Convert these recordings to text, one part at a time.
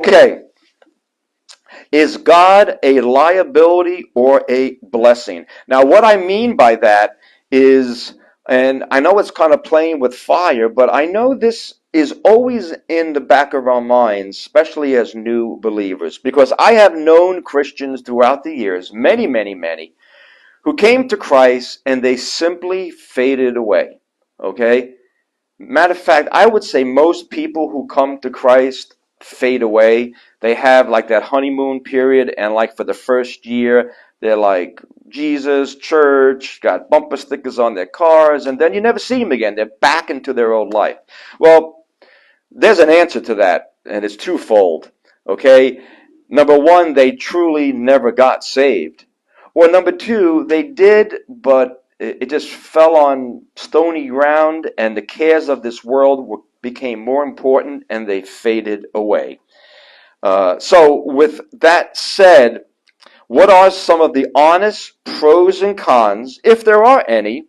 Okay, is God a liability or a blessing? Now, what I mean by that is, and I know it's kind of playing with fire, but I know this is always in the back of our minds, especially as new believers, because I have known Christians throughout the years, many, many, many, who came to Christ and they simply faded away. Okay? Matter of fact, I would say most people who come to Christ fade away. They have like that honeymoon period, and like for the first year, they're like Jesus, church, got bumper stickers on their cars, and then you never see them again. They're back into their old life. Well, there's an answer to that, and it's twofold. Okay? Number one, they truly never got saved. Or number two, they did, but it just fell on stony ground, and the cares of this world became more important, and they faded away. So, with that said, what are some of the honest pros and cons, if there are any,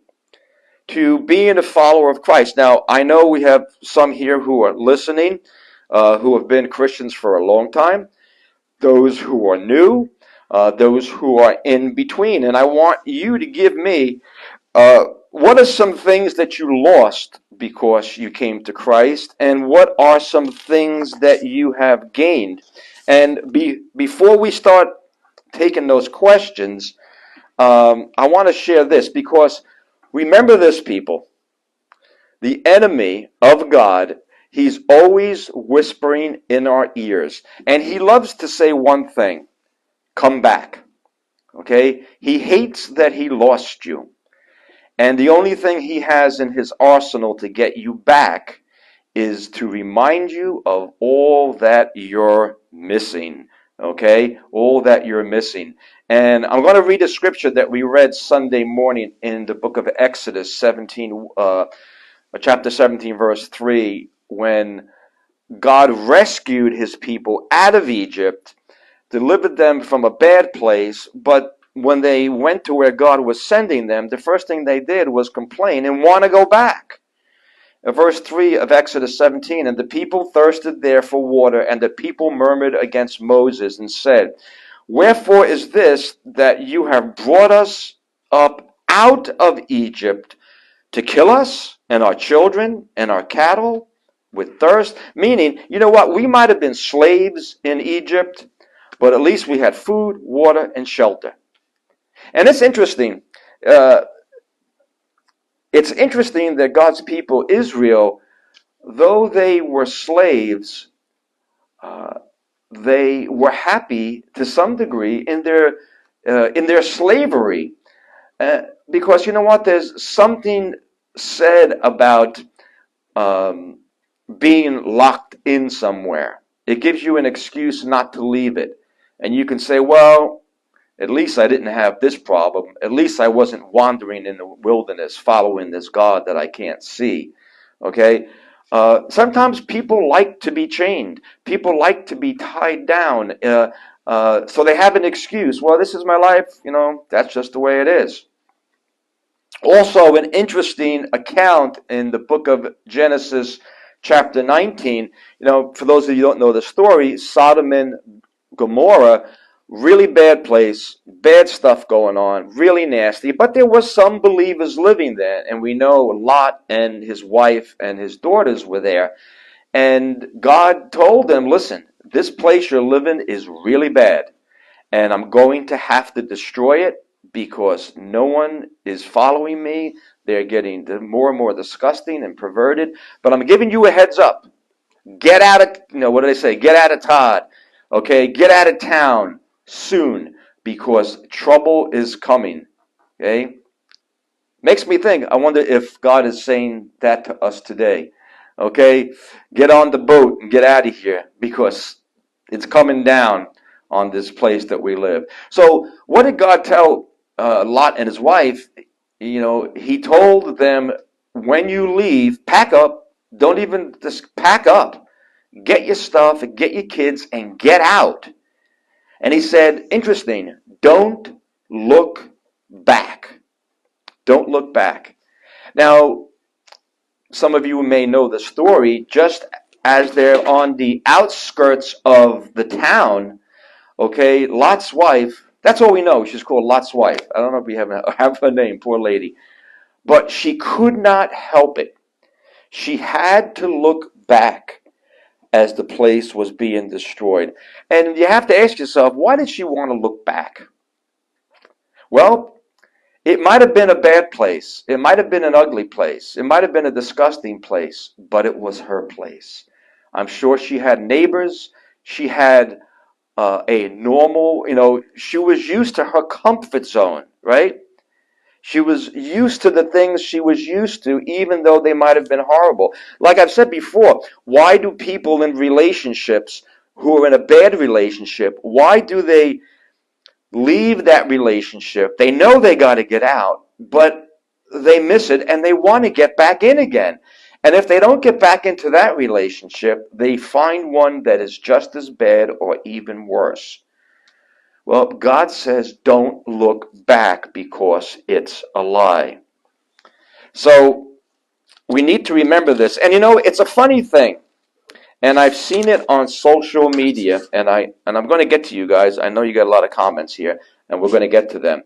to being a follower of Christ? Now, I know we have some here who are listening, who have been Christians for a long time, those who are new, those who are in between. And I want you to give me what are some things that you lost because you came to Christ, and what are some things that you have gained? And before we start taking those questions, I want to share this because remember this, people. The enemy of God, he's always whispering in our ears. And he loves to say one thing: come back. Okay? He hates that he lost you. And the only thing he has in his arsenal to get you back is to remind you of all that you're missing. Okay? All that you're missing. And I'm going to read a scripture that we read Sunday morning in the book of Exodus 17, chapter 17, verse 3, when God rescued his people out of Egypt, delivered them from a bad place, but when they went to where God was sending them, the first thing they did was complain and want to go back. Verse 3 of Exodus 17, and the people thirsted there for water, and the people murmured against Moses and said, wherefore is this that you have brought us up out of Egypt to kill us and our children and our cattle with thirst? Meaning, you know what? We might have been slaves in Egypt, but at least we had food, water, and shelter. And it's interesting. Uh, it's interesting that God's people, Israel, though they were slaves, uh, they were happy to some degree in their slavery, because you know what? There's something said about um, being locked in somewhere. It gives you an excuse not to leave it, and you can say, "Well, at least I didn't have this problem. At least I wasn't wandering in the wilderness following this God that I can't see." Okay? Sometimes people like to be chained. People like to be tied down. So they have an excuse. Well, this is my life. You know, that's just the way it is. Also, an interesting account in the book of Genesis, chapter 19. You know, for those of you who don't know the story, Sodom and Gomorrah, really bad place, bad stuff going on, really nasty. But there were some believers living there, and we know Lot and his wife and his daughters were there. And God told them, listen, this place you're living is really bad, and I'm going to have to destroy it because no one is following me. They're getting more and more disgusting and perverted. But I'm giving you a heads up. Get out of, what do they say? Get out of Todd. Okay, get out of town soon because trouble is coming. Okay? Makes me think, I wonder if God is saying that to us today. Okay? Get on the boat and get out of here because it's coming down on this place that we live. So, what did God tell Lot and his wife? He told them, when you leave, pack up. Don't even just pack up. Get your stuff, get your kids, and get out. And he said, interesting, don't look back. Don't look back. Now, some of you may know the story. Just as they're on the outskirts of the town, okay, Lot's wife, that's all we know. She's called Lot's wife. I don't know if we have her name, poor lady. But she could not help it. She had to look back as the place was being destroyed. And you have to ask yourself, why did she want to look back? Well, it might have been a bad place. It might have been an ugly place. It might have been a disgusting place, but it was her place. I'm sure she had neighbors. She had a normal, she was used to her comfort zone, right? She was used to the things she was used to, even though they might have been horrible. Like I've said before, why do people in relationships who are in a bad relationship, why do they leave that relationship? They know they got to get out, but they miss it and they want to get back in again. And if they don't get back into that relationship, they find one that is just as bad or even worse. Well, God says don't look back because it's a lie. So we need to remember this. And it's a funny thing. And I've seen it on social media, and I'm going to get to you guys. I know you got a lot of comments here, and we're going to get to them.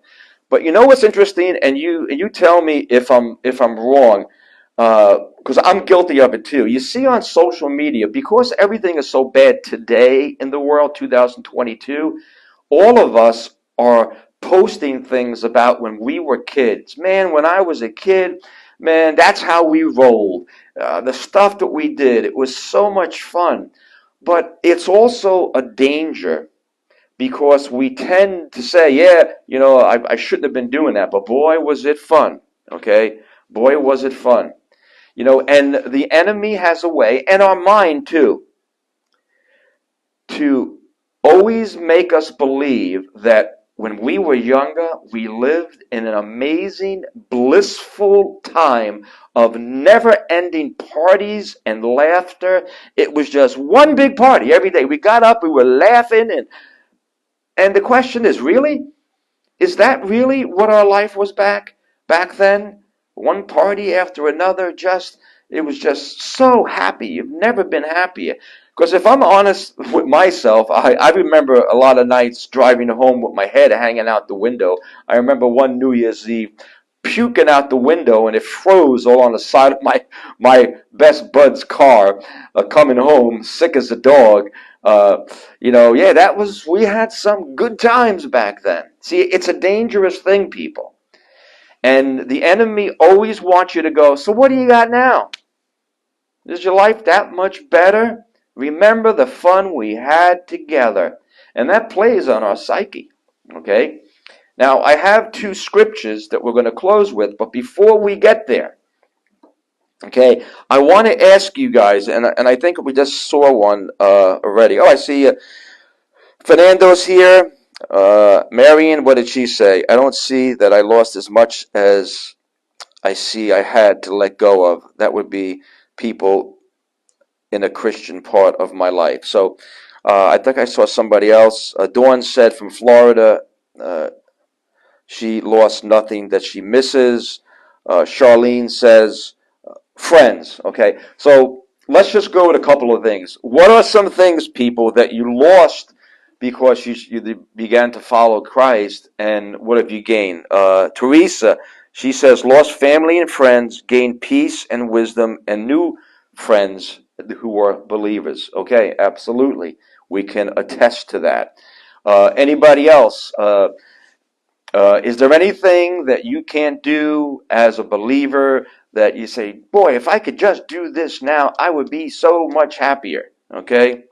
But you know what's interesting, and you tell me if I'm wrong, because I'm guilty of it too. You see on social media, because everything is so bad today in the world, 2022, all of us are posting things about when we were kids. Man, when I was a kid, man, that's how we rolled. The stuff that we did, it was so much fun. But it's also a danger because we tend to say, yeah, I shouldn't have been doing that, but boy, was it fun. Okay? Boy, was it fun. And the enemy has a way, and our mind too, to always make us believe that when we were younger, we lived in an amazing, blissful time of never-ending parties and laughter. It was just one big party every day. We got up, we were laughing, and the question is, really? Is that really what our life was back then? One party after another, it was just so happy. You've never been happier. Because if I'm honest with myself, I remember a lot of nights driving home with my head hanging out the window. I remember one New Year's Eve puking out the window and it froze all on the side of my best bud's car, coming home sick as a dog. We had some good times back then. See, it's a dangerous thing, people. And the enemy always wants you to go, so what do you got now? Is your life that much better? Remember the fun we had together. And that plays on our psyche. Okay? Now, I have two scriptures that we're going to close with, but before we get there, okay, I want to ask you guys, and I think we just saw one already. Oh, I see Fernando's here. Marion, what did she say? I don't see that I lost as much as I see I had to let go of. That would be people in a Christian part of my life. So I think I saw somebody else. Dawn said from Florida, she lost nothing that she misses. Charlene says, friends. Okay, so let's just go with a couple of things. What are some things, people, that you lost because you began to follow Christ, and what have you gained? Teresa, she says, lost family and friends, gained peace and wisdom, and new friends who are believers. Okay, absolutely. We can attest to that. Anybody else? Is there anything that you can't do as a believer that you say, boy, if I could just do this now, I would be so much happier? Okay?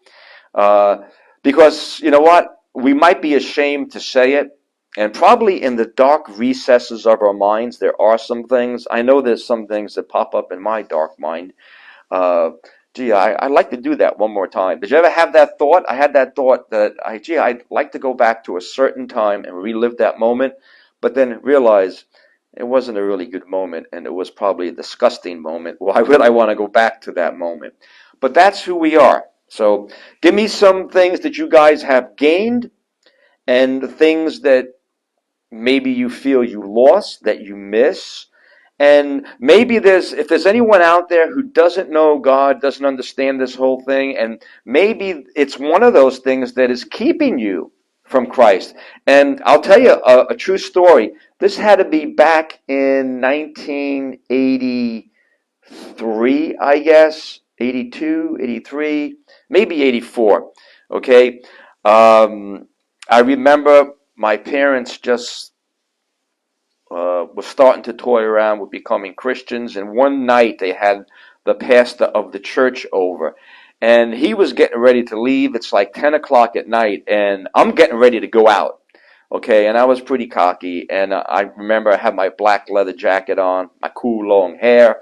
Uh, because you know what? We might be ashamed to say it, and probably in the dark recesses of our minds, there are some things. I know there's some things that pop up in my dark mind. Uh, I'd like to do that one more time. Did you ever have that thought? I had that thought that, I'd like to go back to a certain time and relive that moment, but then realize it wasn't a really good moment, and it was probably a disgusting moment. Why would I want to go back to that moment? But that's who we are. So give me some things that you guys have gained and the things that maybe you feel you lost, that you miss, And maybe if there's anyone out there who doesn't know God, doesn't understand this whole thing, and maybe it's one of those things that is keeping you from Christ. And I'll tell you a true story. This had to be back in 1983, I guess, 82, 83, maybe 84. Okay. I remember my parents just was starting to toy around with becoming Christians. And one night they had the pastor of the church over. And he was getting ready to leave. It's like 10 o'clock at night. And I'm getting ready to go out. Okay, and I was pretty cocky. And I remember I had my black leather jacket on, my cool long hair.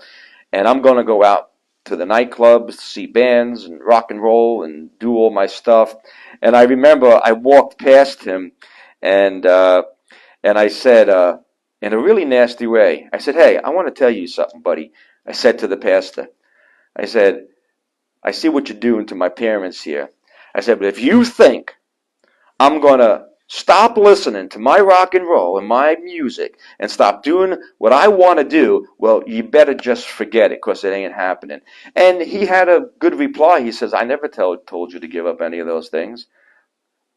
And I'm going to go out to the nightclubs, see bands and rock and roll and do all my stuff. And I remember I walked past him and I said, in a really nasty way, I said, "Hey, I want to tell you something, buddy." I said to the pastor, I said, "I see what you're doing to my parents here." I said, "But if you think I'm going to stop listening to my rock and roll and my music and stop doing what I want to do, well, you better just forget it because it ain't happening." And he had a good reply. He says, "I never told you to give up any of those things.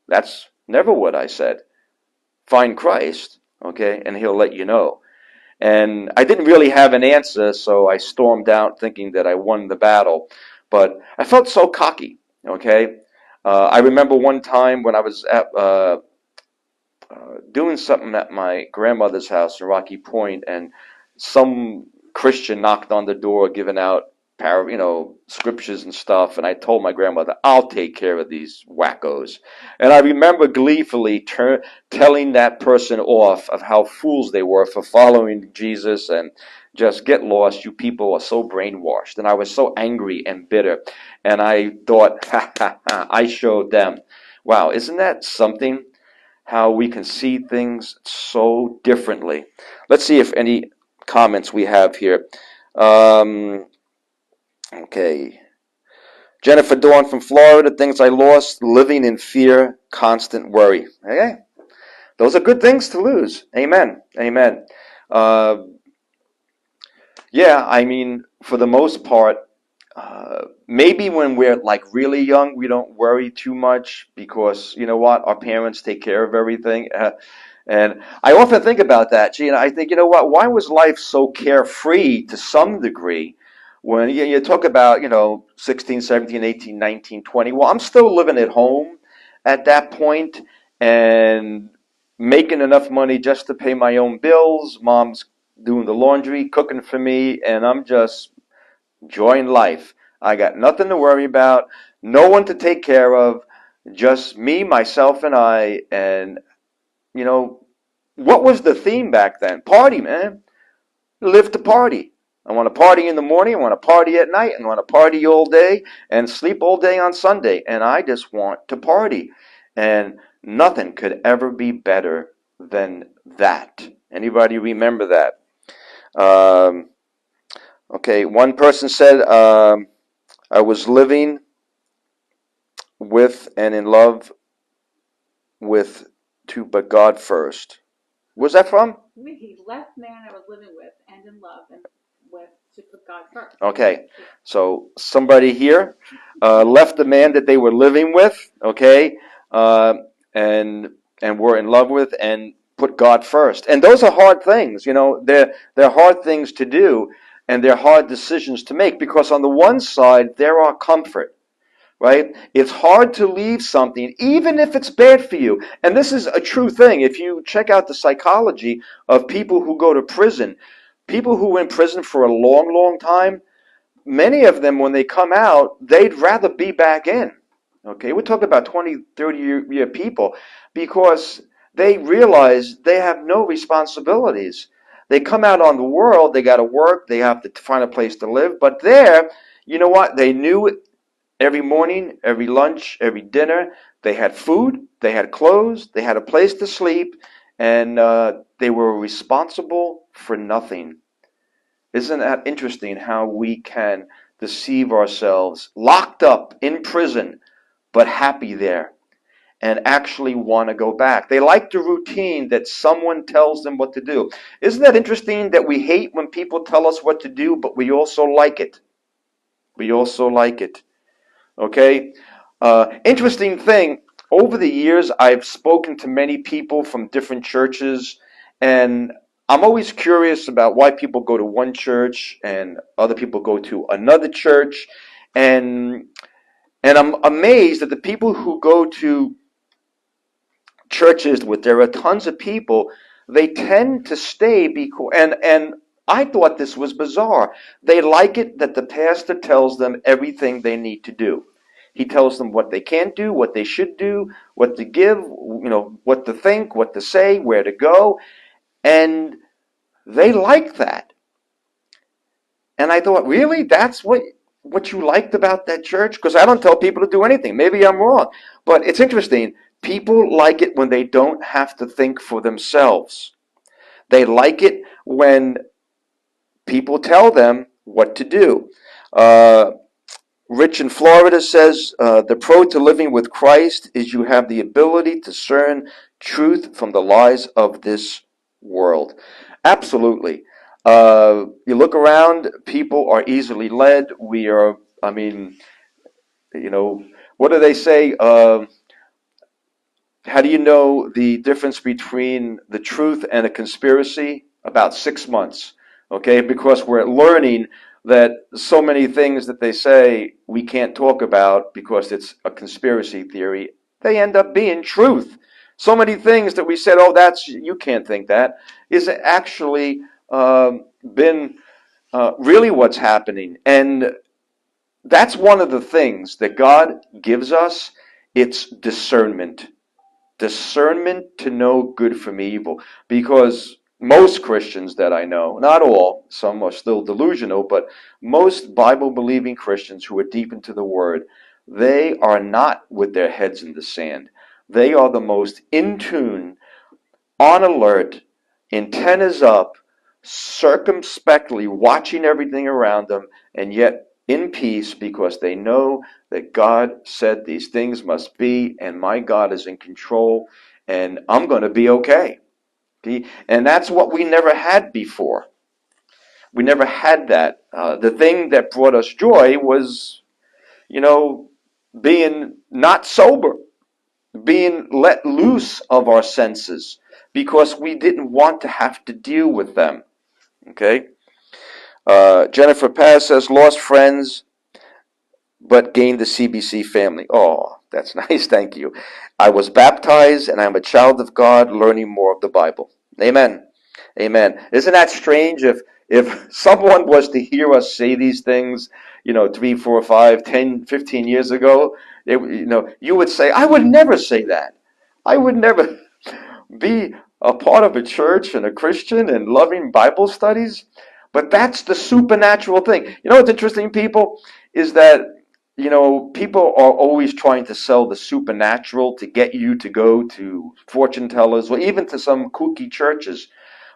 That's never what I said. Find Christ, okay, and he'll let you know." And I didn't really have an answer, so I stormed out thinking that I won the battle. But I felt so cocky, okay? I remember one time when I was doing something at my grandmother's house in Rocky Point, and some Christian knocked on the door giving out scriptures and stuff, and I told my grandmother, "I'll take care of these wackos." And I remember gleefully telling that person off of how fools they were for following Jesus and just get lost. You people are so brainwashed. And I was so angry and bitter. And I thought, ha ha ha, I showed them. Wow, isn't that something? How we can see things so differently. Let's see if any comments we have here. Okay. Jennifer Dawn from Florida, things I lost: living in fear, constant worry. Okay. Those are good things to lose. Amen. Amen. Uh, yeah, I mean, for the most part, maybe when we're like really young, we don't worry too much because you know what? Our parents take care of everything. And I often think about that. Gee, and I think, you know what? Why was life so carefree to some degree when you talk about, 16, 17, 18, 19, 20? Well, I'm still living at home at that point and making enough money just to pay my own bills. Mom's doing the laundry, cooking for me, and I'm just enjoying life. I got nothing to worry about, no one to take care of, just me, myself, and I. And what was the theme back then? Party, man. Live to party. I want to party in the morning, I want to party at night, and I want to party all day and sleep all day on Sunday. And I just want to party. And nothing could ever be better than that. Anybody remember that? Okay, one person said, I was living with and in love with but God first. Where's that from? He left man I was living with and in love and with to put God first. Okay, so somebody here left the man that they were living with, okay, and were in love with, and put God first. And those are hard things, they're hard things to do, and they're hard decisions to make, because on the one side there are comfort. Right? It's hard to leave something, even if it's bad for you. And this is a true thing. If you check out the psychology of people who go to prison, people who are in prison for a long, long time, many of them, when they come out, they'd rather be back in. Okay, we're talking about 20, 30-year people, because they realize they have no responsibilities. They come out on the world, they got to work, they have to find a place to live. But there, you know what? They knew every morning, every lunch, every dinner, they had food, they had clothes, they had a place to sleep, and they were responsible for nothing. Isn't that interesting how we can deceive ourselves, locked up in prison, but happy there? and actually want to go back. They like the routine that someone tells them what to do. Isn't that interesting that we hate when people tell us what to do, but we also like it? We also like it. Okay? Interesting thing, over the years, I've spoken to many people from different churches, and I'm always curious about why people go to one church and other people go to another church. And I'm amazed that the people who go to churches where there are tons of people, they tend to stay because and I thought this was bizarre. They like it that the pastor tells them everything they need to do. He tells them what they can't do, what they should do, what to give, what to think, what to say, where to go, and they like that. And I thought, really? That's what you liked about that church? Because I don't tell people to do anything. Maybe I'm wrong. But it's interesting. People like it when they don't have to think for themselves. They like it when people tell them what to do. Rich in Florida says, the pro to living with Christ is you have the ability to discern truth from the lies of this world. Absolutely. You look around, people are easily led. We are, I mean, what do they say? How do you know the difference between the truth and a conspiracy? About 6 months. Okay, because we're learning that so many things that they say we can't talk about because it's a conspiracy theory, they end up being truth. So many things that we said, oh, you can't think that, is actually been really what's happening. And that's one of the things that God gives us. It's discernment. Discernment to know good from evil. Because most Christians that I know, not all, some are still delusional, but most Bible-believing Christians who are deep into the Word, they are not with their heads in the sand. They are the most in tune, on alert, antennas up, circumspectly watching everything around them, and yet in peace because they know that God said these things must be, and my God is in control, and I'm going to be okay. And that's what we never had before. We never had that. The thing that brought us joy was, being not sober, being let loose of our senses because we didn't want to have to deal with them. Okay? Jennifer Paz says, lost friends but gained the CBC family. Oh, that's nice. Thank you. I was baptized and I'm a child of God learning more of the Bible. Amen. Amen. Isn't that strange if someone was to hear us say these things, 3, 4, 5, 10, 15 years ago, you would say, I would never say that. I would never be a part of a church and a Christian and loving Bible studies. But that's the supernatural thing. You know what's interesting, people, is that people are always trying to sell the supernatural to get you to go to fortune tellers or even to some kooky churches.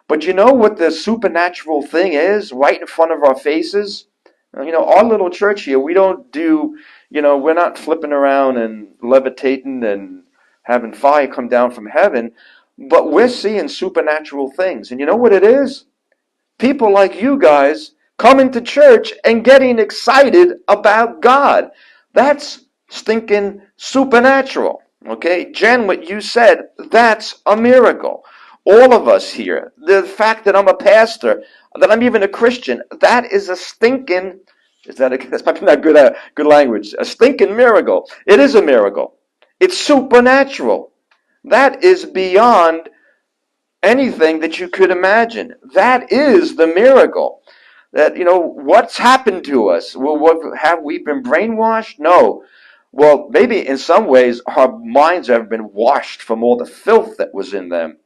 But you know what the supernatural thing is right in front of our faces? Our little church here, we don't do, we're not flipping around and levitating and having fire come down from heaven, but we're seeing supernatural things. And you know what it is? People like you guys coming to church and getting excited about God. That's stinking supernatural. Okay? Jen, what you said, that's a miracle. All of us here, the fact that I'm a pastor, that I'm even a Christian, that is a stinking, that's probably not good language, a stinking miracle. It is a miracle. It's supernatural. That is beyond anything that you could imagine. That is the miracle. That, what's happened to us? Well, have we been brainwashed? No. Well, maybe in some ways our minds have been washed from all the filth that was in them.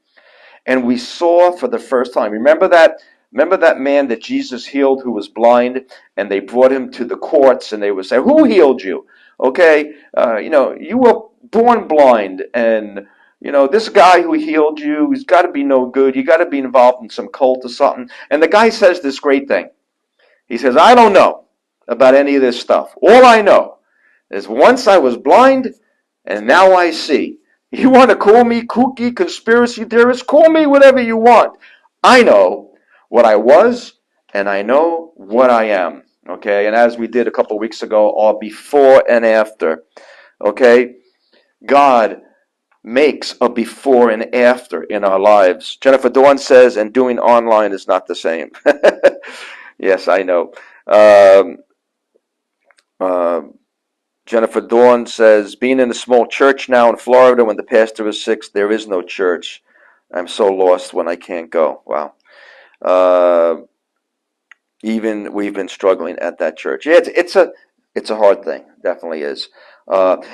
And we saw for the first time. Remember that man that Jesus healed who was blind, and they brought him to the courts, and they would say, who healed you? Okay, you were born blind, and this guy who healed you, he's got to be no good. You got to be involved in some cult or something. And the guy says this great thing. He says, I don't know about any of this stuff. All I know is once I was blind, and now I see. You want to call me kooky, conspiracy theorist? Call me whatever you want. I know what I was, and I know what I am. Okay, and as we did a couple of weeks ago, our before and after. Okay, God makes a before and after in our lives. Jennifer Dawn says, and doing online is not the same. Yes, I know. Um, uh, Jennifer Dawn says, being in a small church now in Florida when the pastor is sick, there is no church. I'm so lost when I can't go. Wow. Uh, Even we've been struggling at that church. Yeah, it's a hard thing. Definitely is.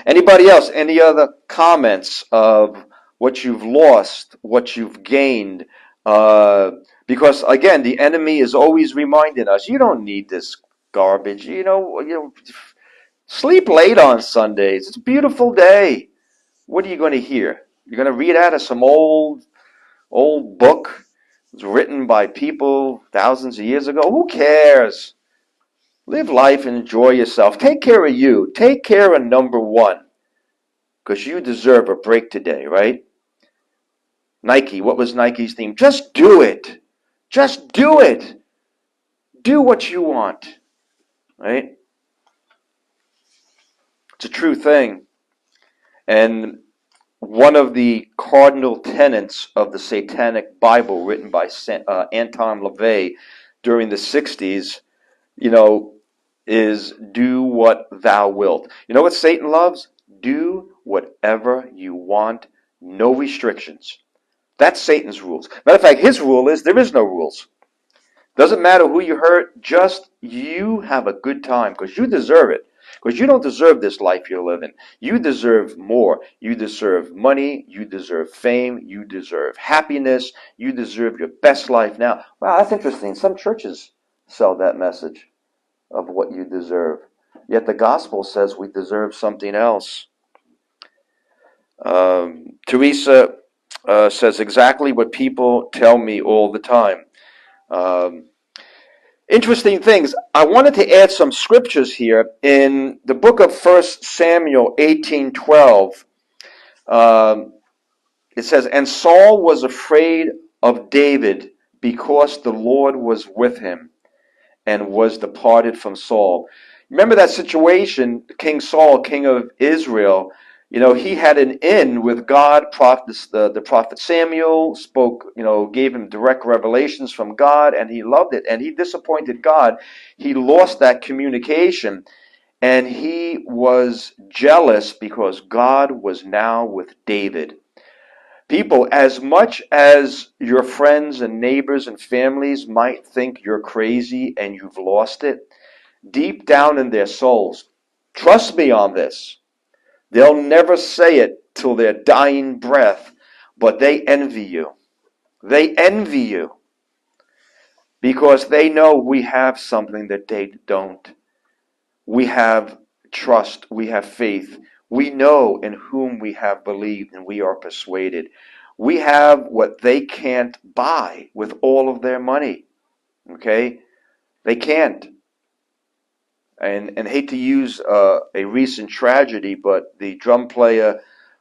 Anybody else? Any other comments of what you've lost, what you've gained? Because again, the enemy is always reminding us, you don't need this garbage. Sleep late on Sundays. It's a beautiful day. What are you going to hear? You're going to read out of some old book. It's written by people thousands of years ago. Who cares? Live life and enjoy yourself. Take care of you. Take care of number one. Because you deserve a break today, right? Nike, what was Nike's theme? Just do it. Just do it. Do what you want, right? It's a true thing. And one of the cardinal tenets of the Satanic Bible written by Anton LaVey during the 60s, is do what thou wilt. You know what Satan loves? Do whatever you want, no restrictions. That's Satan's rules. Matter of fact, his rule is there is no rules. Doesn't matter who you hurt, just you have a good time because you deserve it. Because you don't deserve this life you're living. You deserve more. You deserve money. You deserve fame. You deserve happiness. You deserve your best life now. Wow, that's interesting. Some churches sell that message of what you deserve. Yet the gospel says we deserve something else. Teresa says exactly what people tell me all the time. Um, Interesting things. I wanted to add some scriptures here in the book of 1 Samuel 18:12. Um, it says, "And Saul was afraid of David because the Lord was with him, and was departed from Saul." Remember that situation, King Saul, king of Israel, he had an in with God. The prophet Samuel spoke, gave him direct revelations from God, and he loved it, and he disappointed God. He lost that communication, and he was jealous because God was now with David. People, as much as your friends and neighbors and families might think you're crazy and you've lost it, deep down in their souls, trust me on this, they'll never say it till their dying breath, but they envy you. They envy you because they know we have something that they don't. We have trust, we have faith. We know in whom we have believed and we are persuaded. We have what they can't buy with all of their money. Okay? They can't. And hate to use a recent tragedy, but the drum player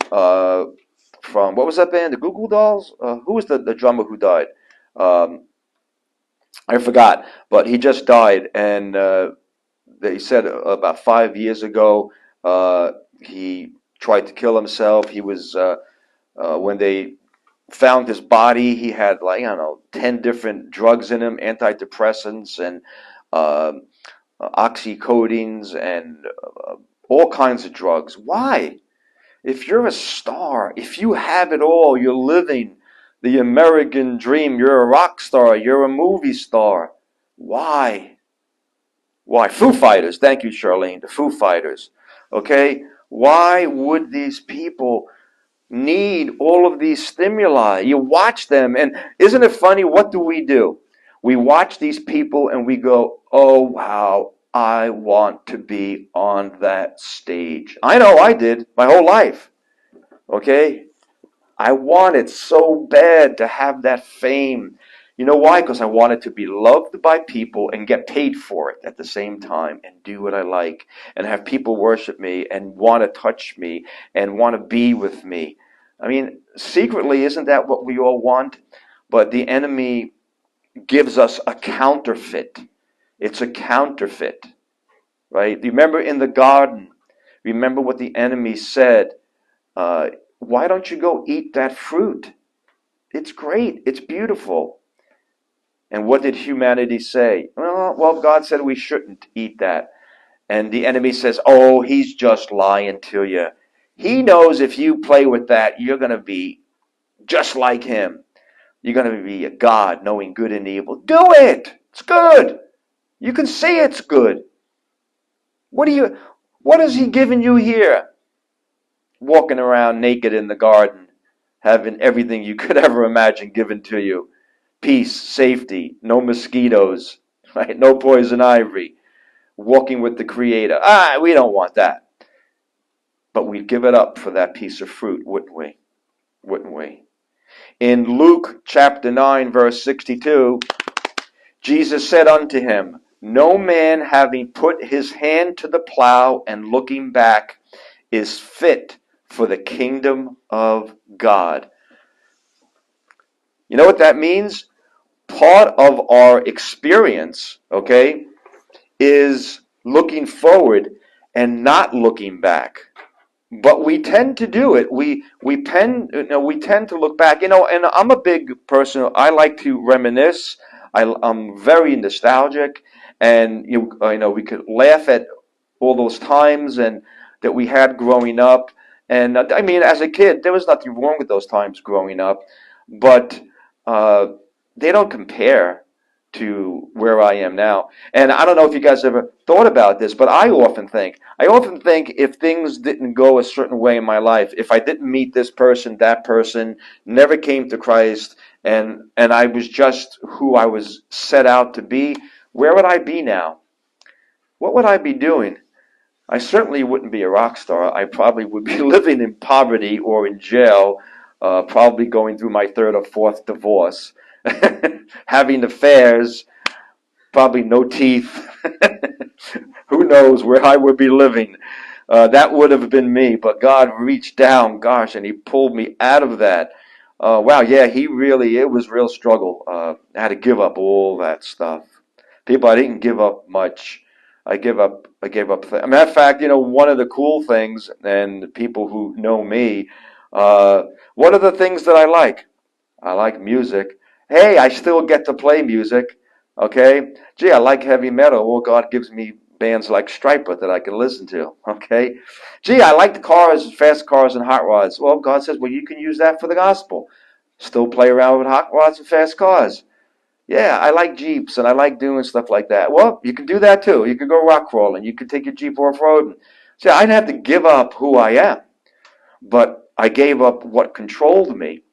from, what was that band? The Goo Goo Dolls? Who was the drummer who died? Um, I forgot, but he just died, and they said about 5 years ago he tried to kill himself. He was when they found his body, he had, like, I don't know, 10 different drugs in him, antidepressants and um oxycodines and all kinds of drugs. Why? If you're a star, if you have it all, you're living the American dream, you're a rock star, you're a movie star. Why? Why? Foo Fighters. Thank you, Charlene. The Foo Fighters. Okay? Why would these people need all of these stimuli? You watch them, and isn't it funny? What do? We watch these people and we go, oh, wow, I want to be on that stage. I know I did my whole life. Okay? I wanted so bad to have that fame. You know why? Because I wanted to be loved by people and get paid for it at the same time and do what I like and have people worship me and want to touch me and want to be with me. I mean, secretly, isn't that what we all want? But the enemy gives us a counterfeit. It's a counterfeit, right? Remember in the garden, remember what the enemy said. Why don't you go eat that fruit? It's great. It's beautiful. And what did humanity say? Well, God said we shouldn't eat that. And the enemy says, oh, he's just lying to you. He knows if you play with that, you're going to be just like him. You're going to be a God knowing good and evil. Do it. It's good. You can see it's good. What has he given you here? Walking around naked in the garden, having everything you could ever imagine given to you. Peace, safety, no mosquitoes, right? No poison ivy. Walking with the Creator. We don't want that. But we'd give it up for that piece of fruit, wouldn't we? Wouldn't we? In Luke chapter 9, verse 62, Jesus said unto him, no man having put his hand to the plow and looking back is fit for the kingdom of God. You know what that means? Part of our experience, okay, is looking forward and not looking back. But we tend to do it. We tend to look back. And I'm a big person. I like to reminisce. I'm very nostalgic, and we could laugh at all those times and that we had growing up. And I mean, as a kid, there was nothing wrong with those times growing up, but uh, they don't compare to where I am now. And I don't know if you guys ever thought about this, but I often think if things didn't go a certain way in my life, if I didn't meet this person, that person, never came to Christ, and I was just who I was set out to be, where would I be now? What would I be doing? I certainly wouldn't be a rock star. I probably would be living in poverty or in jail, probably going through my third or fourth divorce, having affairs, probably no teeth. Who knows where I would be living? That would have been me, but God reached down, gosh, and He pulled me out of that. Wow, yeah, it was real struggle. I had to give up all that stuff. People, I didn't give up much. I gave up. Matter of fact, one of the cool things, and people who know me, one of the things that I like. I like music. Hey, I still get to play music. Okay. Gee, I like heavy metal. Well, God gives me bands like Striper that I can listen to. Okay. Gee, I like the cars, fast cars and hot rods. Well, God says, well, you can use that for the gospel. Still play around with hot rods and fast cars. Yeah, I like Jeeps and I like doing stuff like that. Well, you can do that too. You can go rock crawling. You can take your Jeep off-road. See, I didn't have to give up who I am, but I gave up what controlled me,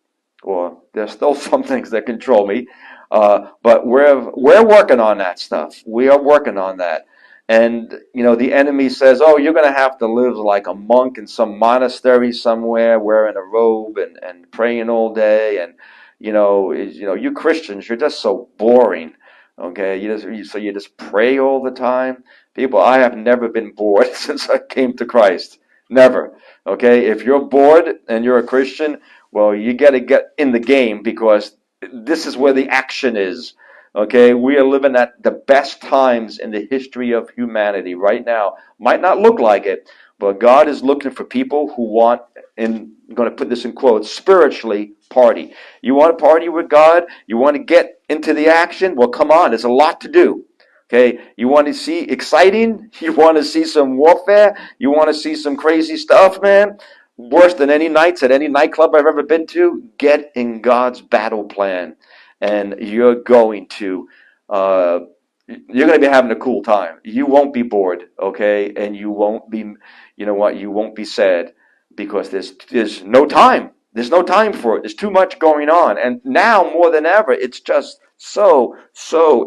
or there's still some things that control me, but we're working on that stuff. We are working on that, and the enemy says, "Oh, you're going to have to live like a monk in some monastery somewhere, wearing a robe and praying all day, and you Christians, you're just so boring." Okay, you just pray all the time. People, I have never been bored since I came to Christ. Never. Okay, if you're bored and you're a Christian, well, you got to get in the game because this is where the action is. Okay, we are living at the best times in the history of humanity right now. Might not look like it, but God is looking for people who want, and I'm going to put this in quotes, spiritually party. You want to party with God? You want to get into the action? Well, come on, there's a lot to do. Okay, you want to see exciting? You want to see some warfare? You want to see some crazy stuff, man? Worse than any nights at any nightclub I've ever been to? Get in God's battle plan, and you're going to uh, be having a cool time. You won't be bored, okay, and you won't be, you won't be sad because there's no time. There's no time for it. There's too much going on, and now more than ever, it's just so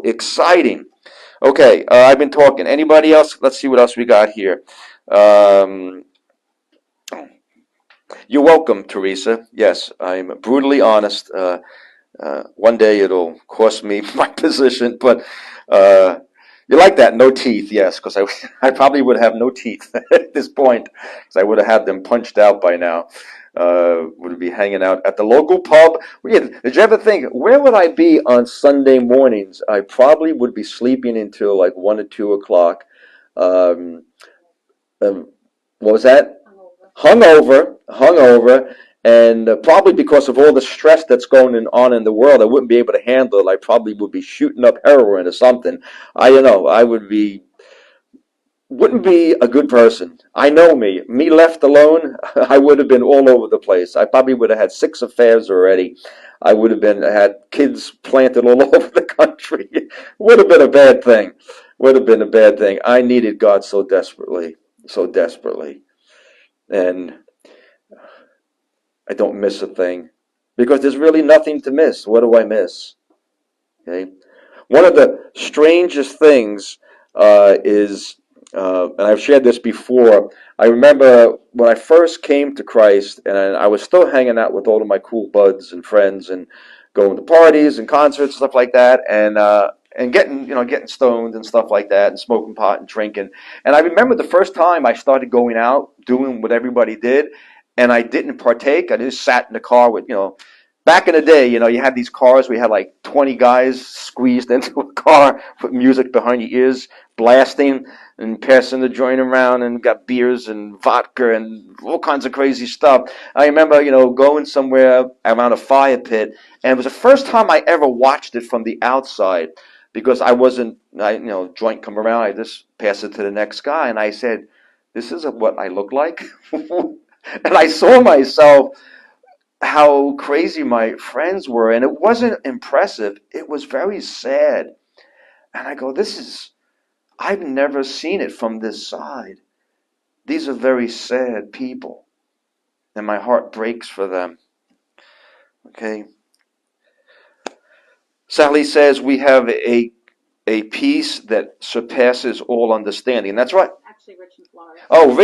exciting. Okay, I've been talking. Anybody else? Let's see what else we got here. Um, you're welcome, Teresa. Yes, I'm brutally honest. One day it'll cost me my position, but you like that? No teeth, yes, because I probably would have no teeth at this point, because I would have had them punched out by now. Would be hanging out at the local pub. Did you ever think, where would I be on Sunday mornings? I probably would be sleeping until like 1 or 2 o'clock. Um, what was that? Hungover, and probably because of all the stress that's going on in the world, I wouldn't be able to handle it. I probably would be shooting up heroin or something. I wouldn't be a good person. I know me. Me left alone, I would have been all over the place. I probably would have had 6 affairs already. I would have had kids planted all over the country. Would have been a bad thing. Would have been a bad thing. I needed God so desperately, so desperately. And I don't miss a thing because there's really nothing to miss. What do I miss? Okay. One of the strangest things and I've shared this before. I remember when I first came to Christ, and I was still hanging out with all of my cool buds and friends, and going to parties and concerts, stuff like that, and getting stoned and stuff like that, and smoking pot and drinking. And I remember the first time I started going out, doing what everybody did, and I didn't partake. I just sat in the car with back in the day, you had these cars. We had like 20 guys squeezed into a car, put music behind your ears, blasting and passing the joint around, and got beers and vodka and all kinds of crazy stuff. I remember, going somewhere around a fire pit, and it was the first time I ever watched it from the outside because I wasn't, joint come around, I just pass it to the next guy, and I said, "This isn't what I look like." And I saw myself how crazy my friends were, and it wasn't impressive. It was very sad. And I go, I've never seen it from this side. These are very sad people, and my heart breaks for them. Okay? Sally says we have a peace that surpasses all understanding. That's right. Actually, Rich in Florida. Oh,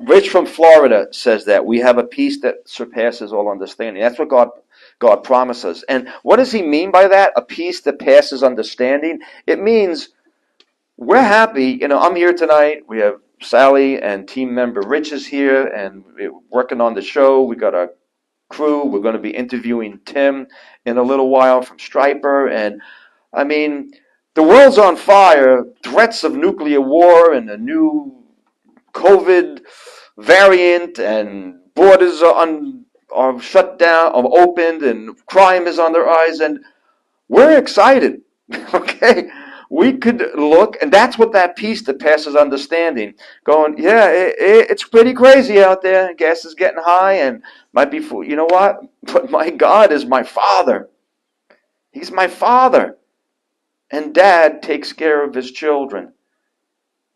Rich from Florida says that we have a peace that surpasses all understanding. That's what God promises. And what does He mean by that? A peace that passes understanding. It means we're happy. I'm here tonight. We have Sally and team member Rich is here, and we're working on the show. We got a crew. We're going to be interviewing Tim in a little while from Striper, and I mean, the world's on fire. Threats of nuclear war and a new COVID variant, and borders are shut down, are opened, and crime is on their eyes, and we're excited. Okay, we could look, and that's what that peace that passes understanding. Going, yeah, it's pretty crazy out there. Gas is getting high, and might be food. You know what? But my God is my Father. He's my Father. And Dad takes care of his children.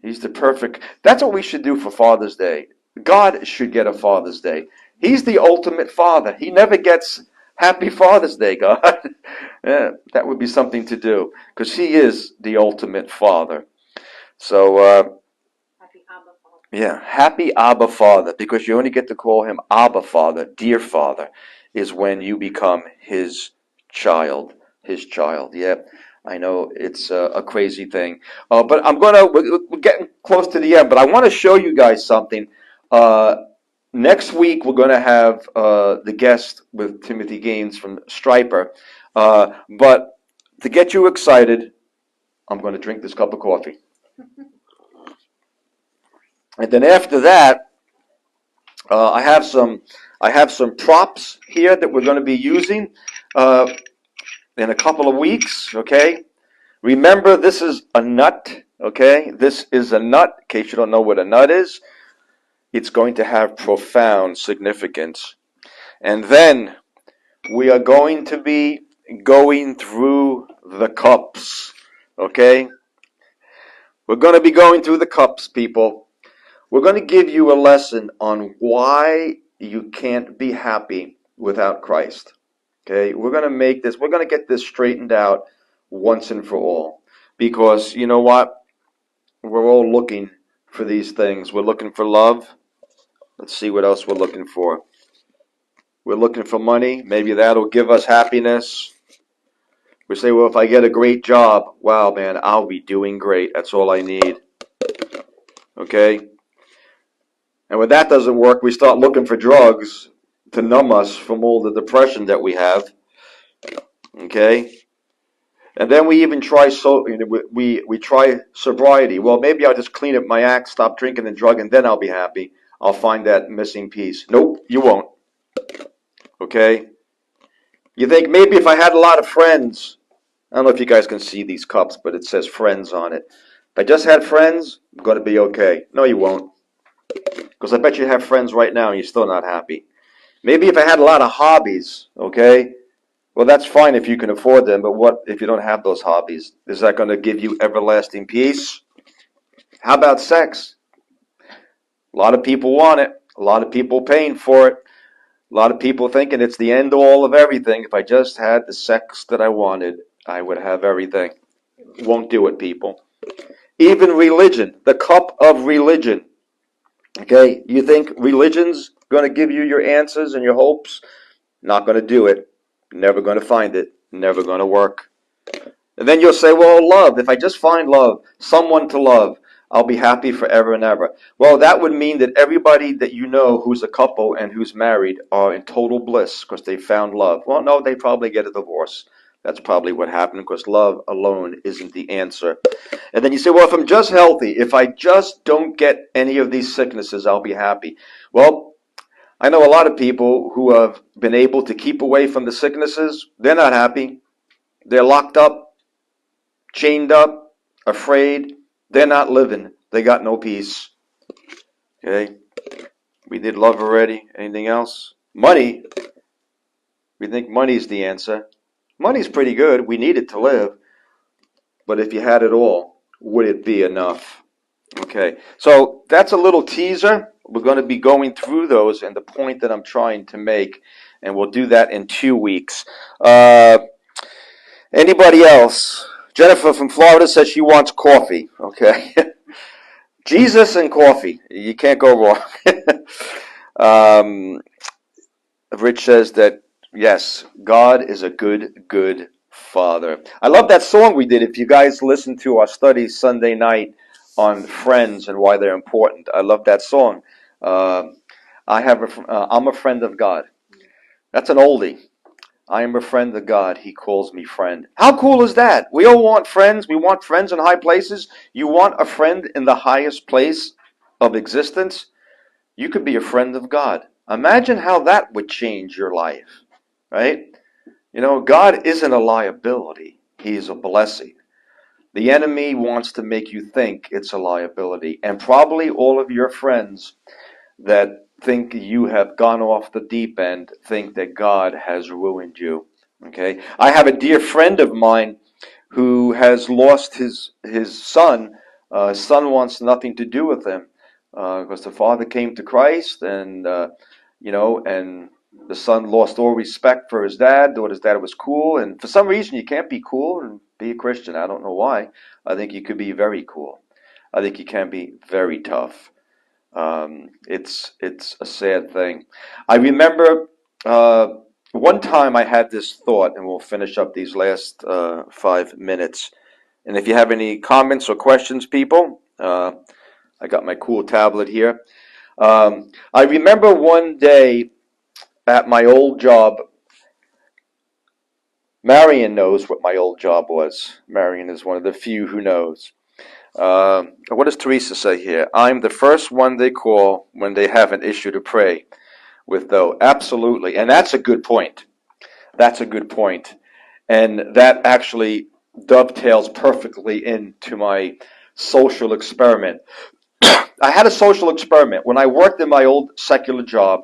He's the perfect. That's what we should do for Father's Day. God should get a Father's Day. He's the ultimate Father. He never gets Happy Father's Day, God. Yeah, that would be something to do because He is the ultimate Father. So, Happy Abba Father. yeah, Happy Abba Father, because you only get to call Him Abba Father, dear Father, is when you become His child. His child. Yeah, I know it's a crazy thing. But we're getting close to the end, but I want to show you guys something. Next week, we're going to have the guest with Timothy Gaines from Striper. But to get you excited, I'm going to drink this cup of coffee. And then after that, I have some props here that we're going to be using in a couple of weeks. Okay. Remember, this is a nut. Okay, this is a nut. In case you don't know what a nut is, it's going to have profound significance. And then we are going to be going through the cups. Okay, we're going to be going through the cups, people. We're going to give you a lesson on why you can't be happy without Christ. Okay, we're going to get this straightened out once and for all. Because you know what? We're all looking for these things. We're looking for love. Let's see what else we're looking for. We're looking for money. Maybe that'll give us happiness. We say, well, if I get a great job, wow, man, I'll be doing great. That's all I need. Okay? And when that doesn't work, we start looking for drugs. to numb us from all the depression that we have. Okay? And then we even try we try sobriety. Well, maybe I'll just clean up my act, stop drinking and drugging, then I'll be happy. I'll find that missing piece. Nope, you won't. Okay? You think maybe if I had a lot of friends, I don't know if you guys can see these cups, but it says friends on it. If I just had friends, I'm going to be okay. No, you won't. Because I bet you have friends right now and you're still not happy. Maybe if I had a lot of hobbies, okay? Well, that's fine if you can afford them, but what if you don't have those hobbies? Is that going to give you everlasting peace? How about sex? A lot of people want it. A lot of people paying for it. A lot of people thinking it's the end all of everything. If I just had the sex that I wanted, I would have everything. Won't do it, people. Even religion, the cup of religion. Okay, you think religion's going to give you your answers and your hopes? Not going to do it. Never going to find it. Never going to work. And then you'll say, well, love, if I just find love, someone to love, I'll be happy forever and ever. Well, that would mean that everybody that you know who's a couple and who's married are in total bliss because they found love. Well, no, they probably get a divorce. That's probably what happened because love alone isn't the answer. And then you say, well, if I'm just healthy, if I just don't get any of these sicknesses, I'll be happy. Well, I know a lot of people who have been able to keep away from the sicknesses. They're not happy. They're locked up, chained up, afraid. They're not living. They got no peace. Okay? We did love already. Anything else? Money. We think money's the answer. Money's pretty good. We need it to live. But if you had it all, would it be enough? Okay. So that's a little teaser. We're going to be going through those and the point that I'm trying to make. And we'll do that in 2 weeks. Anybody else? Jennifer from Florida says she wants coffee. Okay. Jesus and coffee. You can't go wrong. Rich says that, yes, God is a good, good Father. I love that song we did. If you guys listen to our study Sunday night on friends and why they're important, I love that song. I'm a friend of God. That's an oldie. I am a friend of God. He calls me friend. How cool is that? We all want friends. We want friends in high places. You want a friend in the highest place of existence? You could be a friend of God. Imagine how that would change your life, right? You know, God isn't a liability. He's a blessing. The enemy wants to make you think it's a liability. And probably all of your friends that think you have gone off the deep end think that God has ruined you. Okay? I have a dear friend of mine who has lost his son. His son wants nothing to do with him because the father came to Christ, and and the son lost all respect for his dad. Thought his dad was cool, and for some reason you can't be cool and be a Christian. I don't know why. I think you could be very cool. I think you can be very tough. It's a sad thing. I remember one time I had this thought, and we'll finish up these last 5 minutes. And if you have any comments or questions, people, I got my cool tablet here. I remember one day at my old job. Marion knows what my old job was. Marion is one of the few who knows. What does Teresa say here? I'm the first one they call when they have an issue to pray with, though. Absolutely. And that's a good point. That's a good point. And that actually dovetails perfectly into my social experiment. I had a social experiment. When I worked in my old secular job,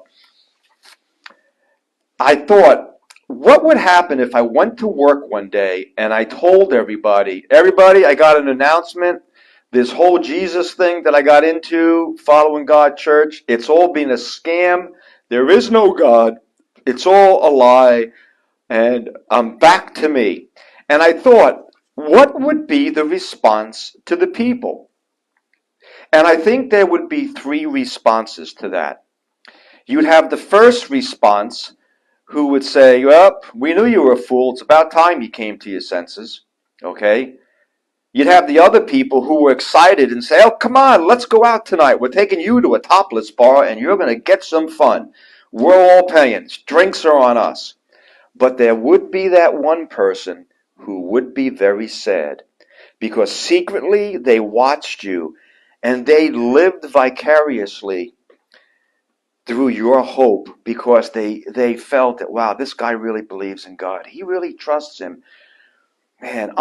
I thought, what would happen if I went to work one day and I told everybody, I got an announcement. This whole Jesus thing that I got into, following God church, it's all been a scam. There is no God. It's all a lie. And I'm back to me. And I thought, what would be the response to the people? And I think there would be 3 responses to that. You'd have the first response, who would say, well, we knew you were a fool. It's about time you came to your senses. Okay? You'd have the other people who were excited and say, oh, come on, let's go out tonight. We're taking you to a topless bar and you're going to get some fun. We're all paying. Drinks are on us. But there would be that one person who would be very sad because secretly they watched you and they lived vicariously through your hope because they felt that, wow, this guy really believes in God. He really trusts him. Man,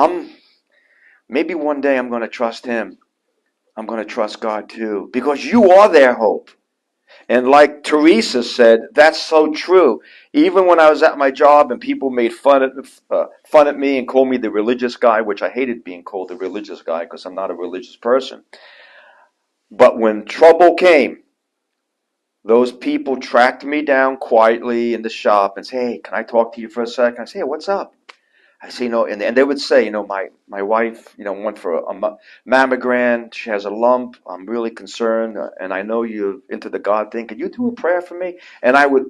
maybe one day I'm going to trust him. I'm going to trust God too because you are their hope. And like Teresa said, that's so true. Even when I was at my job and people made fun at me and called me the religious guy, which I hated being called the religious guy because I'm not a religious person. But when trouble came, those people tracked me down quietly in the shop and say, "Hey, can I talk to you for a second?" I say, "Hey, what's up?" I say, and they would say, my wife, went for a mammogram. She has a lump. I'm really concerned, and I know you're into the God thing. Could you do a prayer for me? And I would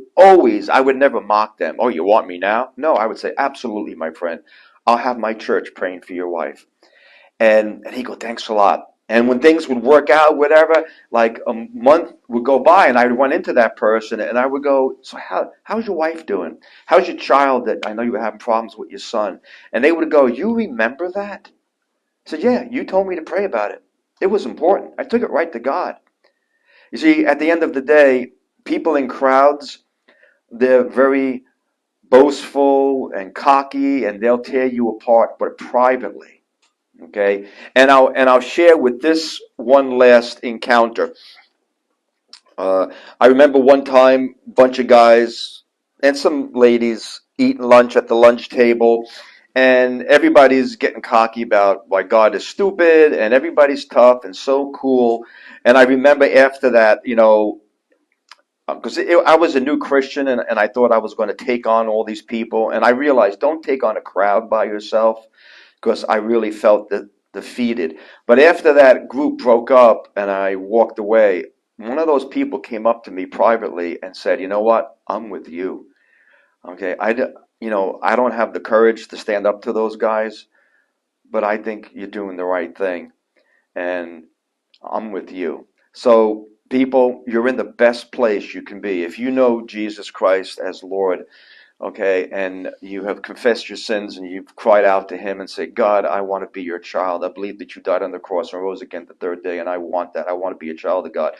never mock them. Oh, you want me now? No, I would say, absolutely, my friend. I'll have my church praying for your wife. And he'd go, thanks a lot. And when things would work out, whatever, like a month would go by, and I would run into that person, and I would go, so how's your wife doing? How's your child that I know you were having problems with your son? And they would go, you remember that? I said, yeah, you told me to pray about it. It was important. I took it right to God. You see, at the end of the day, people in crowds, they're very boastful and cocky, and they'll tear you apart, but privately. Okay, and I'll share with this one last encounter. I remember one time, a bunch of guys and some ladies eating lunch at the lunch table, and everybody's getting cocky about why God is stupid, and everybody's tough and so cool. And I remember after that, because I was a new Christian, and I thought I was going to take on all these people, and I realized don't take on a crowd by yourself because I really felt defeated. But after that group broke up and I walked away, one of those people came up to me privately and said, "You know what? I'm with you. Okay, I don't have the courage to stand up to those guys, but I think you're doing the right thing, and I'm with you." So, people, you're in the best place you can be if you know Jesus Christ as Lord. Okay, and you have confessed your sins and you've cried out to him and said, God, I want to be your child. I believe that you died on the cross and rose again the third day, and I want that. I want to be a child of God.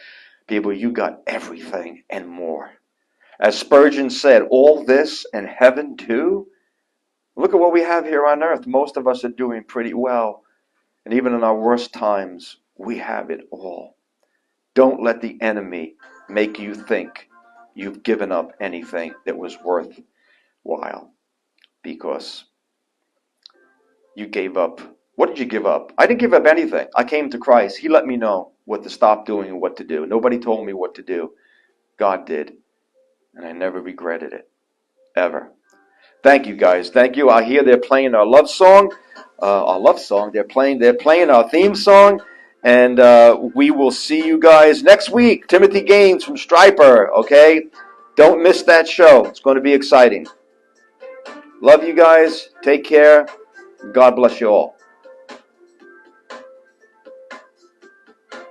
People, you got everything and more. As Spurgeon said, all this and heaven too. Look at what we have here on earth. Most of us are doing pretty well. And even in our worst times, we have it all. Don't let the enemy make you think you've given up anything that was worthwhile, because you gave up. What did you give up? I didn't give up anything. I came to Christ. He let me know what to stop doing and what to do. Nobody told me what to do. God did. And I never regretted it. Ever. Thank you, guys. Thank you. I hear they're playing our love song. Our love song. They're playing our theme song. And we will see you guys next week. Timothy Gaines from Striper. Okay? Don't miss that show. It's going to be exciting. Love you guys. Take care. God bless you all.